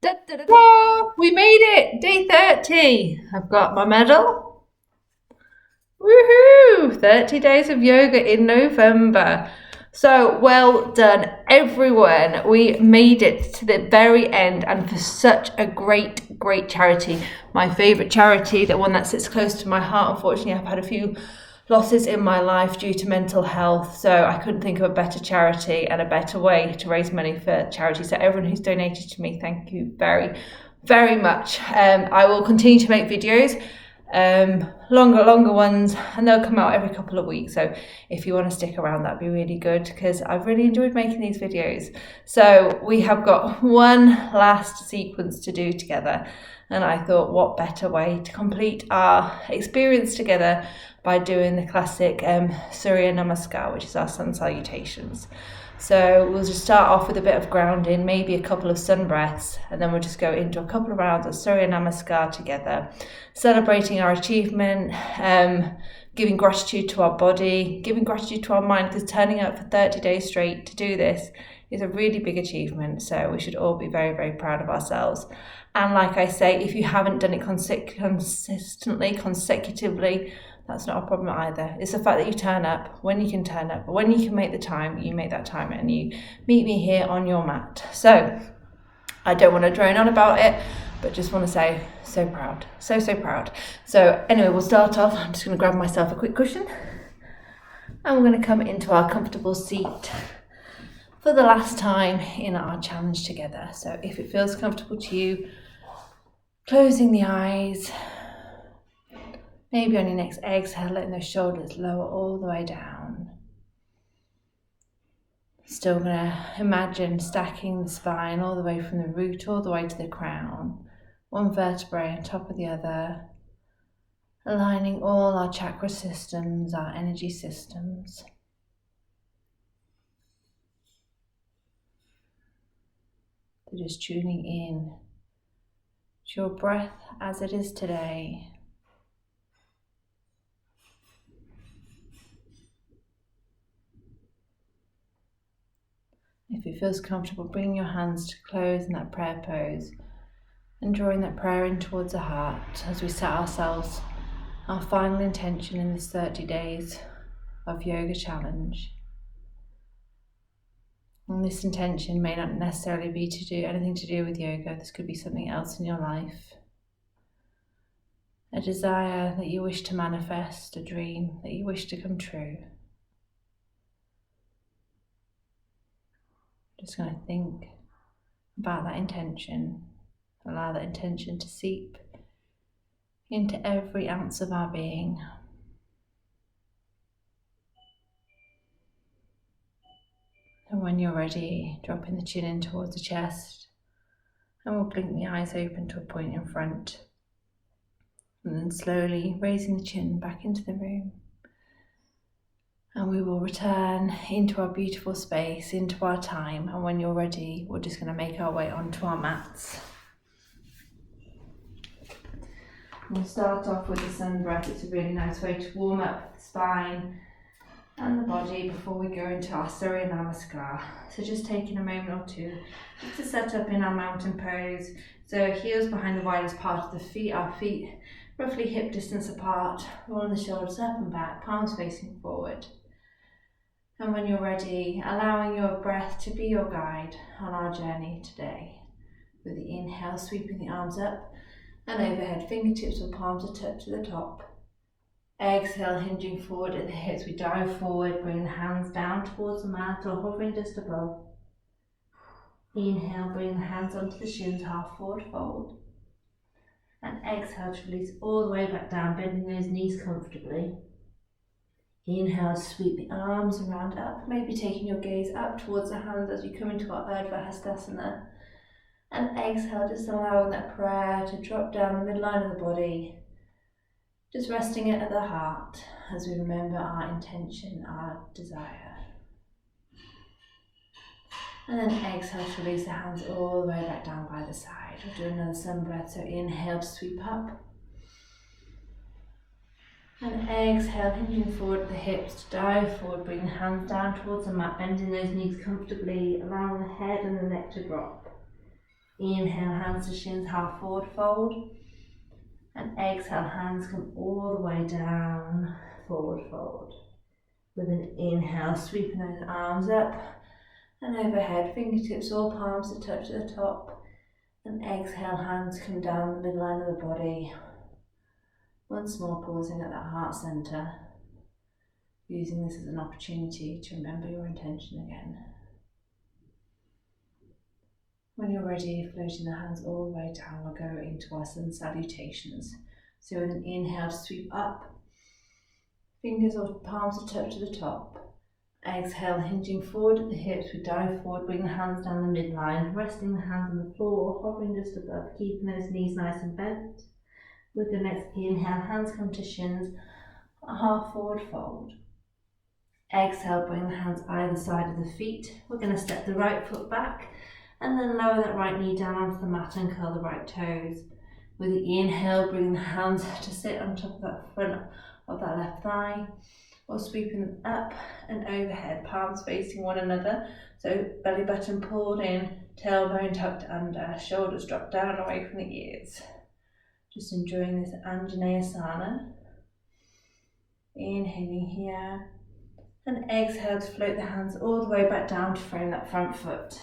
Da, da, da, da. We made it! Day 30. I've got my medal. Woohoo! 30 days of yoga in November. So well done, everyone. We made it to the very end and for such a great charity. My favourite charity, the one that sits close to my heart. Unfortunately, I've had a few losses in my life due to mental health, so I couldn't think of a better charity and a better way to raise money for charity. So everyone who's donated to me, thank you very much. I will continue to make videos, longer ones, and they'll come out every couple of weeks. So if you want to stick around, that'd be really good, because I've really enjoyed making these videos. So we have got one last sequence to do together, and I thought, what better way to complete our experience together by doing the classic Surya Namaskar, which is our sun salutations. So we'll just start off with a bit of grounding, maybe a couple of sun breaths, and then we'll just go into a couple of rounds of Surya Namaskar together, celebrating our achievement, giving gratitude to our body, giving gratitude to our mind, because turning up for 30 days straight to do this is a really big achievement. So we should all be very proud of ourselves. And like I say, if you haven't done it consistently, consecutively, that's not a problem either. It's the fact that you turn up when you can turn up, when you can make the time, you make that time and you meet me here on your mat. So I don't want to drone on about it, but just want to say, so proud, so proud. So anyway, we'll start off. I'm just going to grab myself a quick cushion and we're going to come into our comfortable seat for the last time in our challenge together. So if it feels comfortable to you, closing the eyes, maybe on your next exhale, letting those shoulders lower all the way down. Still going to imagine stacking the spine all the way from the root all the way to the crown, one vertebrae on top of the other, aligning all our chakra systems, our energy systems. So just tuning in to your breath as it is today. If it feels comfortable, bring your hands to close in that prayer pose and drawing that prayer in towards the heart as we set ourselves our final intention in this 30 days of yoga challenge. And this intention may not necessarily be to do anything to do with yoga. This could be something else in your life. A desire that you wish to manifest, a dream that you wish to come true. Just going to think about that intention. Allow that intention to seep into every ounce of our being. And when you're ready, dropping the chin in towards the chest, and we'll blink the eyes open to a point in front. And then slowly raising the chin back into the room. And we will return into our beautiful space, into our time. And when you're ready, we're just going to make our way onto our mats. We'll start off with the sun breath. It's a really nice way to warm up the spine and the body before we go into our Surya Namaskar. So just taking a moment or two just to set up in our mountain pose. So heels behind the widest part of the feet, our feet roughly hip distance apart, rolling the shoulders up and back, palms facing forward. And when you're ready, allowing your breath to be your guide on our journey today. With the inhale, sweeping the arms up and overhead, fingertips or palms are touched to the top. Exhale, hinging forward at the hips, we dive forward, bring the hands down towards the mat or hovering just above. Inhale, bring the hands onto the shins, half forward fold. And exhale to release all the way back down, bending those knees comfortably. Inhale, sweep the arms around up, maybe taking your gaze up towards the hands as you come into our Urdhva Hastasana. And exhale, just allowing that prayer to drop down the midline of the body. Just resting it at the heart as we remember our intention, our desire. And then exhale to release the hands all the way back down by the side. We'll do another sun breath, so inhale to sweep up. And exhale, hinging forward at the hips to dive forward, bring the hands down towards the mat, bending those knees comfortably, allowing the head and the neck to drop. Inhale, hands to shins, half forward fold. And exhale, hands come all the way down, forward fold. With an inhale, sweeping those arms up and overhead, fingertips all palms to touch at the top. And exhale, hands come down the midline of the body. Once more, pausing at that heart centre, using this as an opportunity to remember your intention again. When you're ready, floating the hands all the way down, we'll go into our sun salutations. So with an inhale, sweep up, fingers or palms to touch to the top. Exhale, hinging forward at the hips, we dive forward, bring the hands down the midline, resting the hands on the floor, hovering just above, keeping those knees nice and bent. With your next inhale, hands come to shins, a half forward fold. Exhale, bring the hands either side of the feet. We're going to step the right foot back and then lower that right knee down onto the mat and curl the right toes. With the inhale, bring the hands to sit on top of that front of that left thigh, or sweeping them up and overhead, palms facing one another. So belly button pulled in, tailbone tucked under, shoulders drop down away from the ears. Just enjoying this Anjaneyasana. Inhaling here. And exhale to float the hands all the way back down to frame that front foot.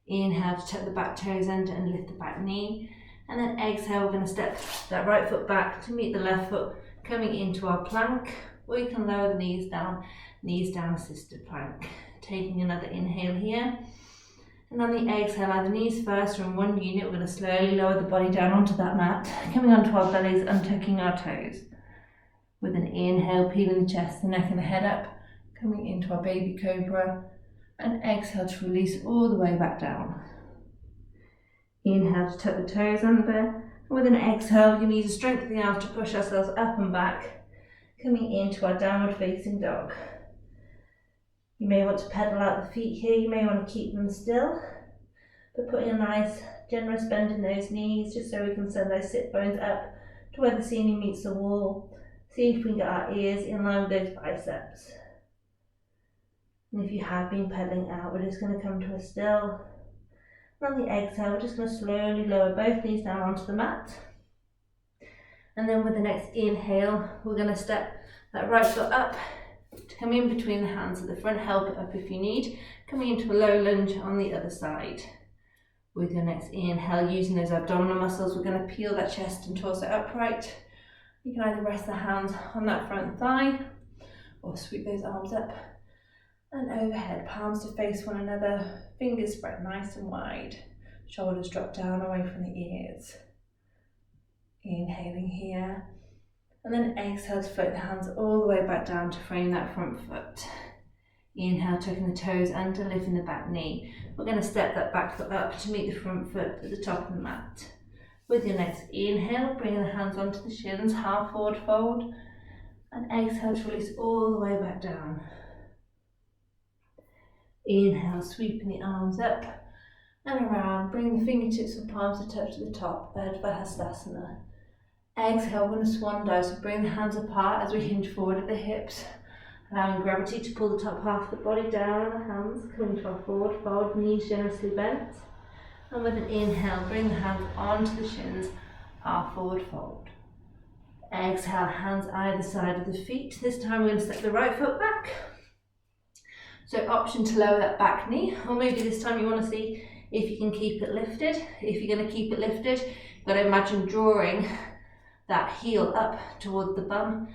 Inhale to tuck the back toes under and lift the back knee. And then exhale, we're going to step that right foot back to meet the left foot, coming into our plank. Or you can lower the knees down assisted plank. Taking another inhale here. And on the exhale, either knees first or in one unit, we're going to slowly lower the body down onto that mat, coming onto our bellies, untucking our toes. With an inhale, peeling the chest, the neck and the head up, coming into our baby cobra. And exhale to release all the way back down. Inhale to tuck the toes under. And with an exhale, you need to strengthen the arms to push ourselves up and back, coming into our downward facing dog. You may want to pedal out the feet here, you may want to keep them still, but putting a nice generous bend in those knees just so we can send those sit bones up to where the ceiling meets the wall. See if we can get our ears in line with those biceps. And if you have been pedaling out, we're just going to come to a still. And on the exhale, we're just going to slowly lower both knees down onto the mat. And then with the next inhale, we're going to step that right foot up to come in between the hands at the front, help it up if you need, coming into a low lunge on the other side. With your next inhale, using those abdominal muscles, we're going to peel that chest and torso upright. You can either rest the hands on that front thigh or sweep those arms up and overhead, palms to face one another, fingers spread nice and wide, shoulders drop down away from the ears. Inhaling here, and then exhale to float the hands all the way back down to frame that front foot. Inhale, tucking the toes under, lifting the back knee. We're going to step that back foot up to meet the front foot at the top of the mat. With your next inhale, bringing the hands onto the shins, half forward fold, and exhale to release all the way back down. Inhale, sweeping the arms up and around, bring the fingertips and palms to touch the top, Urdhva Hastasana. Exhale, we're going to swan dive, so bring the hands apart as we hinge forward at the hips, allowing gravity to pull the top half of the body down on the hands, coming to our forward fold, knees generously bent. And with an inhale, bring the hands onto the shins, half forward fold. Exhale, hands either side of the feet. This time we're going to step the right foot back. So option to lower that back knee, or maybe this time you want to see if you can keep it lifted. If you're going to keep it lifted, you've got to imagine drawing that heel up towards the bum.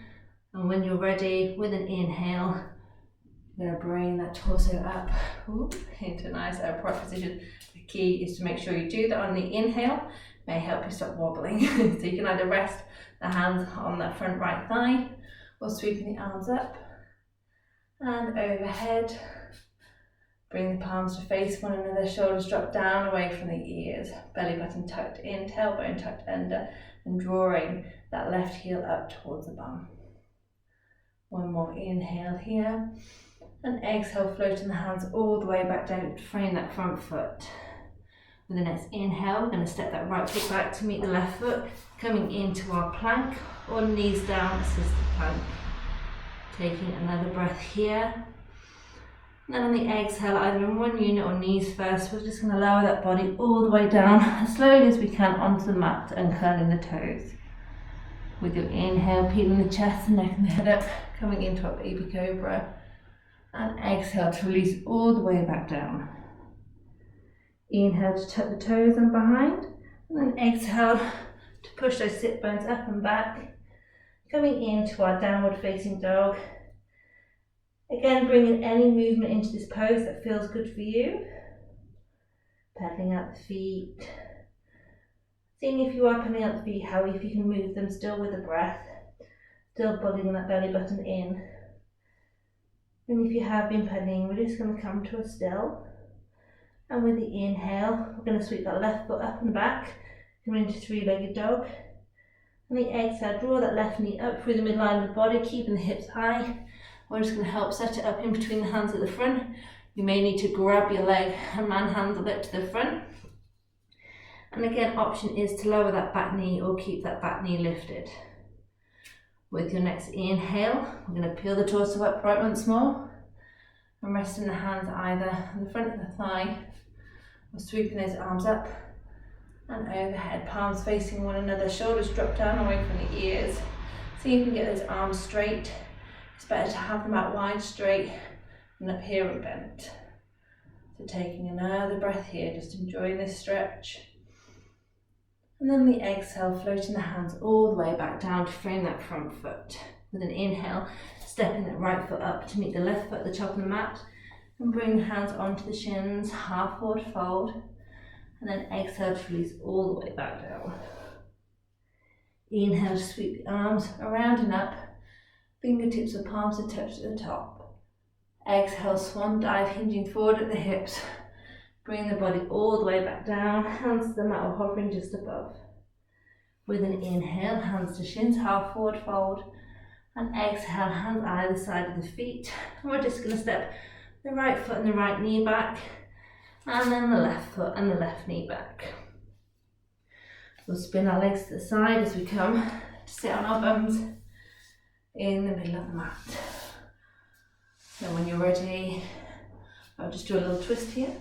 And when you're ready, with an inhale, you're going to bring that torso up into a nice upright position. The key is to make sure you do that on the inhale. May help you stop wobbling. So you can either rest the hands on that front right thigh or sweeping the arms up and overhead. Bring the palms to face one another, shoulders drop down away from the ears, belly button tucked in, tailbone tucked under, and drawing that left heel up towards the bum. One more inhale here, and exhale, floating the hands all the way back down to frame that front foot. With the next inhale, we're going to step that right foot back to meet the left foot, coming into our plank or knees down assisted plank. Taking another breath here. And then on the exhale, either in one unit or knees first, we're just going to lower that body all the way down as slowly as we can onto the mat and curling the toes. With your inhale, peeling the chest, the neck and the head up, coming into our baby cobra. And exhale to release all the way back down. Inhale to tuck the toes and behind, and then exhale to push those sit bones up and back, coming into our downward facing dog. Again, bringing any movement into this pose that feels good for you. Pedaling out the feet. Seeing if you are pedaling out the feet, how if you can move them still with the breath, still pulling that belly button in. And if you have been pedaling, we're just going to come to a still. And with the inhale, we're going to sweep that left foot up and back, coming into three-legged dog. And the exhale, draw that left knee up through the midline of the body, keeping the hips high. We're just going to help set it up in between the hands at the front. You may need to grab your leg and manhandle it to the front. And again, option is to lower that back knee or keep that back knee lifted. With your next inhale, we're going to peel the torso upright once more and resting the hands either on the front of the thigh or sweeping those arms up and overhead, palms facing one another, shoulders drop down away from the ears. See if you can get those arms straight. It's better to have them out wide straight than up here and bent. So taking another breath here, just enjoying this stretch. And then the exhale, floating the hands all the way back down to frame that front foot. With an inhale, stepping that right foot up to meet the left foot at the top of the mat. And bring the hands onto the shins, half forward fold. And then exhale to release all the way back down. Inhale to sweep the arms around and up. Fingertips or palms are touched at the top. Exhale, swan dive, hinging forward at the hips. Bring the body all the way back down, hands to the mat or hovering just above. With an inhale, hands to shins, half forward fold. And exhale, hands either side of the feet. And we're just going to step the right foot and the right knee back. And then the left foot and the left knee back. We'll spin our legs to the side as we come to sit on our bums in the middle of the mat. So when you're ready, I'll just do a little twist here.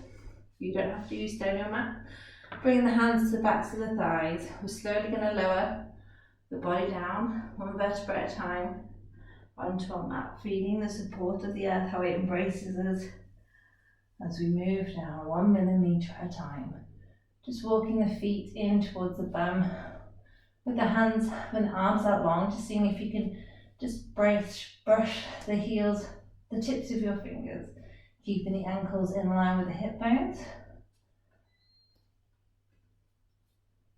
You don't have to use stay on your mat. Bring the hands to the backs of the thighs. We're slowly going to lower the body down, one vertebra at a time, onto our mat, feeling the support of the earth, how it embraces us as we move down 1 millimetre at a time. Just walking the feet in towards the bum, with the hands and arms out long, just seeing if you can just brush the heels, the tips of your fingers, keeping the ankles in line with the hip bones.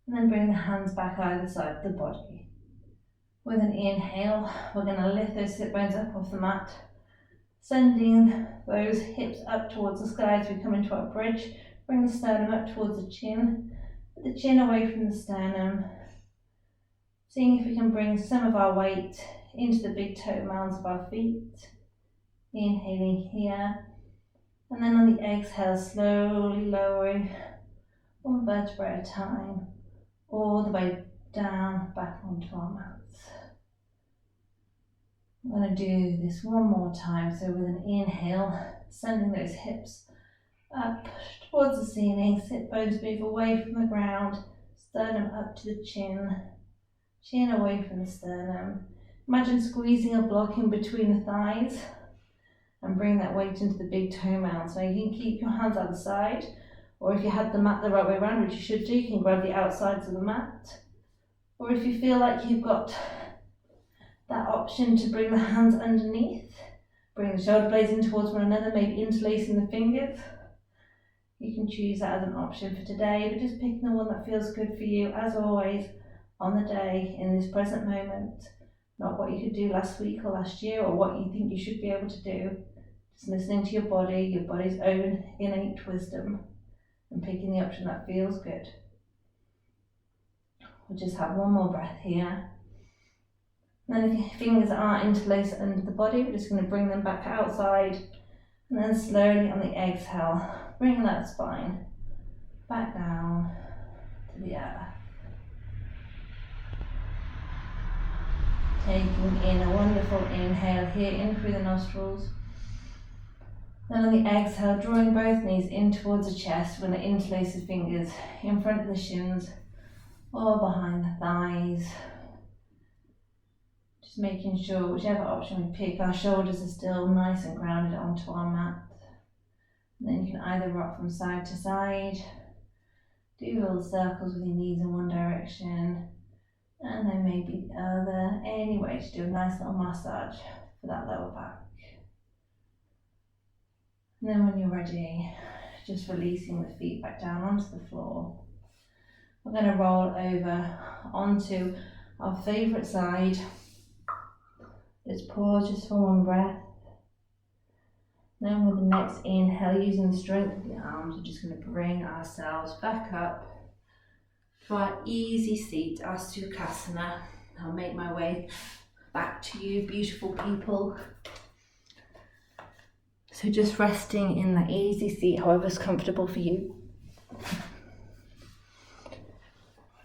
And then bring the hands back either side of the body. With an inhale, we're going to lift those sit bones up off the mat, sending those hips up towards the sky as we come into our bridge. Bring the sternum up towards the chin away from the sternum. Seeing if we can bring some of our weight into the big toe mounds of our feet. Inhaling here. And then on the exhale, slowly lowering one vertebra at a time, all the way down, back onto our mats. I'm going to do this one more time. So with an inhale, sending those hips up towards the ceiling, sit bones move away from the ground, sternum up to the chin away from the sternum. Imagine squeezing a block in between the thighs and bring that weight into the big toe mounds. Now you can keep your hands at the side, or if you had the mat the right way around, which you should do, you can grab the outsides of the mat. Or if you feel like you've got that option to bring the hands underneath, bring the shoulder blades in towards one another, maybe interlacing the fingers. You can choose that as an option for today, but just picking the one that feels good for you, as always, on the day, in this present moment. Not what you could do last week or last year, or what you think you should be able to do. Just listening to your body's own innate wisdom, and picking the option that feels good. We'll just have one more breath here. And then if your fingers aren't interlaced under the body, we're just going to bring them back outside. And then slowly on the exhale, bring that spine back down to the earth. Taking in a wonderful inhale here, in through the nostrils. Then on the exhale, drawing both knees in towards the chest. We're going to interlace the fingers in front of the shins or behind the thighs. Just making sure whichever option we pick, our shoulders are still nice and grounded onto our mat. And then you can either rock from side to side, do little circles with your knees in one direction, and then maybe the other. Anyway, to do a nice little massage for that lower back. And then when you're ready, just releasing the feet back down onto the floor. We're going to roll over onto our favourite side. Let's pause just for one breath. Then with the next inhale, using the strength of the arms, we're just going to bring ourselves back up to our easy seat, our Sukhasana. I'll make my way back to you, beautiful people. So just resting in that easy seat, however's comfortable for you.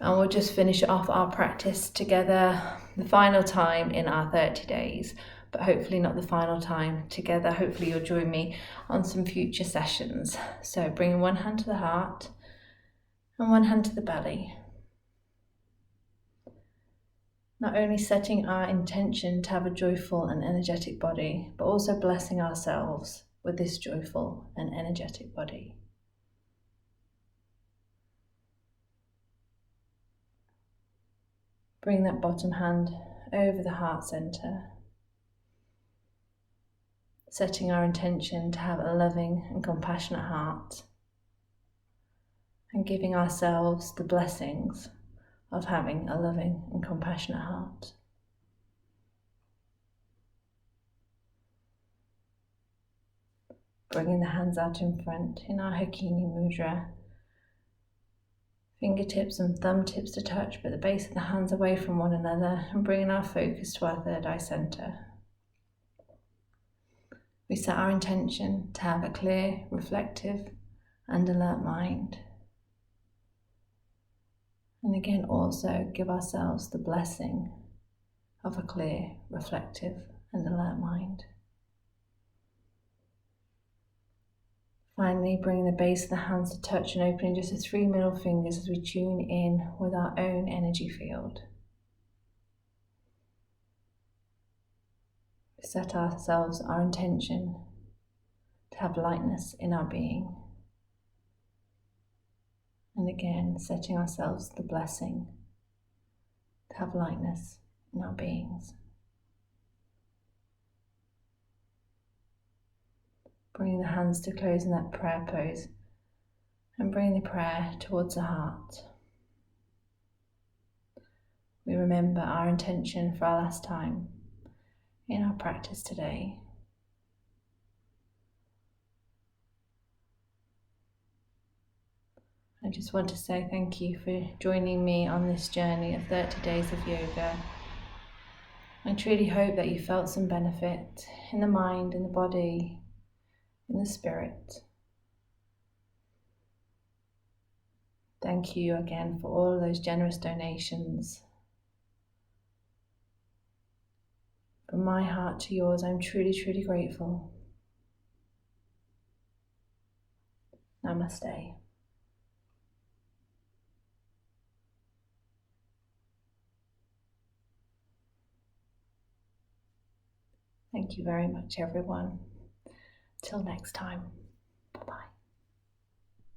And we'll just finish off our practice together, the final time in our 30 days, but hopefully not the final time together. Hopefully you'll join me on some future sessions. So bringing one hand to the heart and one hand to the belly. Not only setting our intention to have a joyful and energetic body, but also blessing ourselves with this joyful and energetic body. Bring that bottom hand over the heart center, setting our intention to have a loving and compassionate heart, and giving ourselves the blessings of having a loving and compassionate heart. Bringing the hands out in front in our Hakini Mudra. Fingertips and thumb tips to touch, but the base of the hands away from one another, and bringing our focus to our third eye center. We set our intention to have a clear, reflective, and alert mind. And again, also give ourselves the blessing of a clear, reflective, and alert mind. Finally, bringing the base of the hands to touch and opening just the 3 middle fingers as we tune in with our own energy field. We set ourselves our intention to have lightness in our being. And again, setting ourselves the blessing to have lightness in our beings. Bringing the hands to close in that prayer pose and bringing the prayer towards the heart. We remember our intention for our last time in our practice today. I just want to say thank you for joining me on this journey of 30 days of yoga. I truly hope that you felt some benefit in the mind, in the body, in the spirit. Thank you again for all of those generous donations. From my heart to yours, I'm truly, truly grateful. Namaste. Thank you very much, everyone. Till next time. Bye-bye.